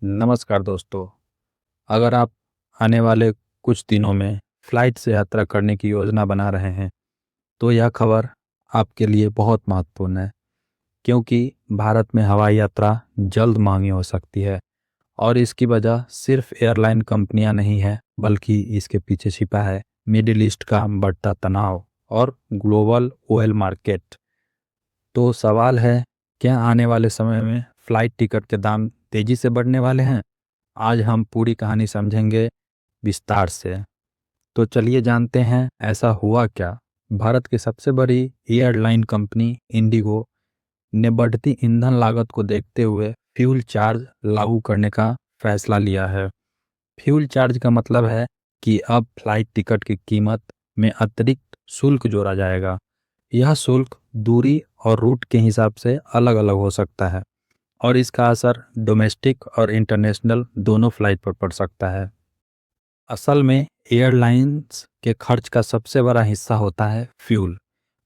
नमस्कार दोस्तों। अगर आप आने वाले कुछ दिनों में फ़्लाइट से यात्रा करने की योजना बना रहे हैं, तो यह खबर आपके लिए बहुत महत्वपूर्ण है, क्योंकि भारत में हवाई यात्रा जल्द महंगी हो सकती है और इसकी वजह सिर्फ एयरलाइन कंपनियां नहीं है, बल्कि इसके पीछे छिपा है मिडिल ईस्ट का बढ़ता तनाव और ग्लोबल ऑयल मार्केट। तो सवाल है, क्या आने वाले समय में फ़्लाइट टिकट के दाम तेज़ी से बढ़ने वाले हैं? आज हम पूरी कहानी समझेंगे विस्तार से। तो चलिए जानते हैं ऐसा हुआ क्या। भारत की सबसे बड़ी एयरलाइन कंपनी इंडिगो ने बढ़ती ईंधन लागत को देखते हुए फ्यूल चार्ज लागू करने का फैसला लिया है। फ्यूल चार्ज का मतलब है कि अब फ्लाइट टिकट की कीमत में अतिरिक्त शुल्क जोड़ा जाएगा। यह शुल्क दूरी और रूट के हिसाब से अलग अलग हो सकता है और इसका असर डोमेस्टिक और इंटरनेशनल दोनों फ्लाइट पर पड़ सकता है। असल में एयरलाइंस के खर्च का सबसे बड़ा हिस्सा होता है फ्यूल।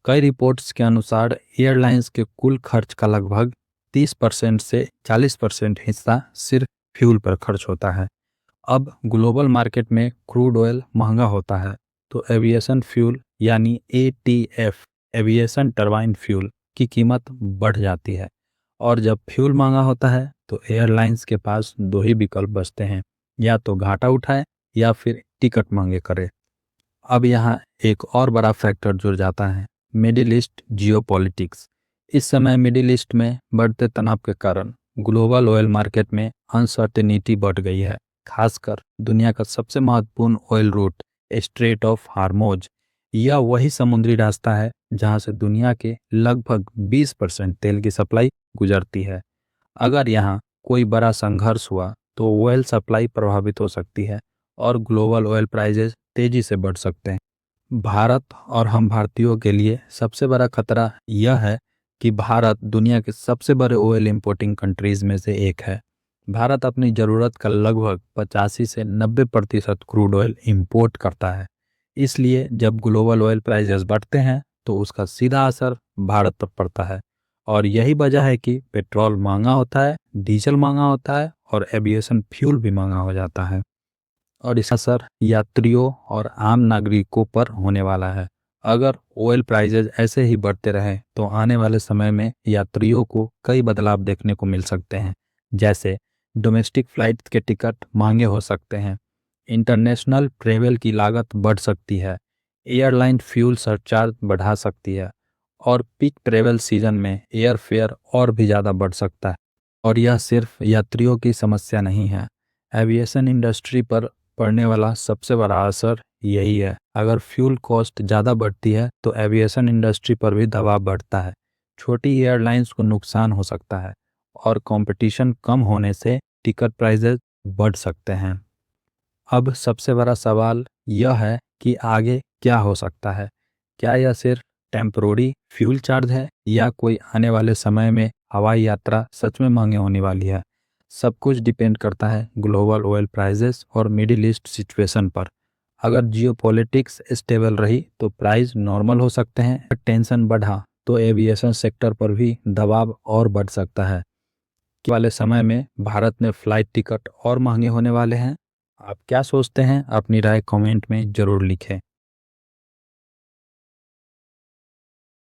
कई रिपोर्ट्स के अनुसार एयरलाइंस के कुल खर्च का लगभग 30% से 40% हिस्सा सिर्फ फ्यूल पर खर्च होता है। अब ग्लोबल मार्केट में क्रूड ऑयल महंगा होता है, तो एविएशन फ्यूल यानी एटीएफ एविएशन टरबाइन फ्यूल की कीमत बढ़ जाती है। और जब फ्यूल महंगा होता है तो एयरलाइंस के पास दो ही विकल्प बचते हैं, या तो घाटा उठाए या फिर टिकट महंगे करे। अब यहाँ एक और बड़ा फैक्टर जुड़ जाता है, मिडिल ईस्ट जियोपॉलिटिक्स। इस समय मिडिल ईस्ट में बढ़ते तनाव के कारण ग्लोबल ऑयल मार्केट में अनसर्टेनिटी बढ़ गई है। खासकर दुनिया का सबसे महत्वपूर्ण oil route strait of Hormuz, यह वही समुद्री रास्ता है जहां से दुनिया के लगभग 20% तेल की सप्लाई गुजरती है। अगर यहाँ कोई बड़ा संघर्ष हुआ तो ऑयल सप्लाई प्रभावित हो सकती है और ग्लोबल ऑयल प्राइसेस तेजी से बढ़ सकते हैं। भारत और हम भारतीयों के लिए सबसे बड़ा खतरा यह है कि भारत दुनिया के सबसे बड़े ऑयल इंपोर्टिंग कंट्रीज में से एक है। भारत अपनी ज़रूरत का लगभग 85 से 90% क्रूड ऑयल इंपोर्ट करता है। इसलिए जब ग्लोबल ऑयल प्राइसेस बढ़ते हैं तो उसका सीधा असर भारत पर पड़ता है। और यही वजह है कि पेट्रोल महंगा होता है, डीजल महंगा होता है और एविएशन फ्यूल भी महंगा हो जाता है। और इसका असर यात्रियों और आम नागरिकों पर होने वाला है। अगर ऑयल प्राइसेस ऐसे ही बढ़ते रहें तो आने वाले समय में यात्रियों को कई बदलाव देखने को मिल सकते हैं। जैसे डोमेस्टिक फ्लाइट के टिकट महंगे हो सकते हैं, इंटरनेशनल ट्रेवल की लागत बढ़ सकती है, एयरलाइन फ्यूल सरचार्ज बढ़ा सकती है और पीक ट्रेवल सीजन में एयर फेयर और भी ज़्यादा बढ़ सकता है। और यह सिर्फ यात्रियों की समस्या नहीं है, एविएशन इंडस्ट्री पर पड़ने वाला सबसे बड़ा असर यही है। अगर फ्यूल कॉस्ट ज़्यादा बढ़ती है तो एविएशन इंडस्ट्री पर भी दबाव बढ़ता है। छोटी एयरलाइंस को नुकसान हो सकता है और कंपटीशन कम होने से टिकट प्राइसेस बढ़ सकते हैं। अब सबसे बड़ा सवाल यह है कि आगे क्या हो सकता है। क्या यह सिर्फ टेम्परोरी फ्यूल चार्ज है या कोई आने वाले समय में हवाई यात्रा सच में महंगी होने वाली है? सब कुछ डिपेंड करता है ग्लोबल ऑयल प्राइसेस और मिडिल ईस्ट सिचुएशन पर। अगर जियोपॉलिटिक्स स्टेबल रही तो प्राइस नॉर्मल हो सकते हैं, अगर टेंशन बढ़ा तो एविएशन सेक्टर पर भी दबाव और बढ़ सकता है। आने वाले समय में भारत में फ्लाइट टिकट और महंगे होने वाले हैं। आप क्या सोचते हैं? अपनी राय कमेंट में ज़रूर लिखें।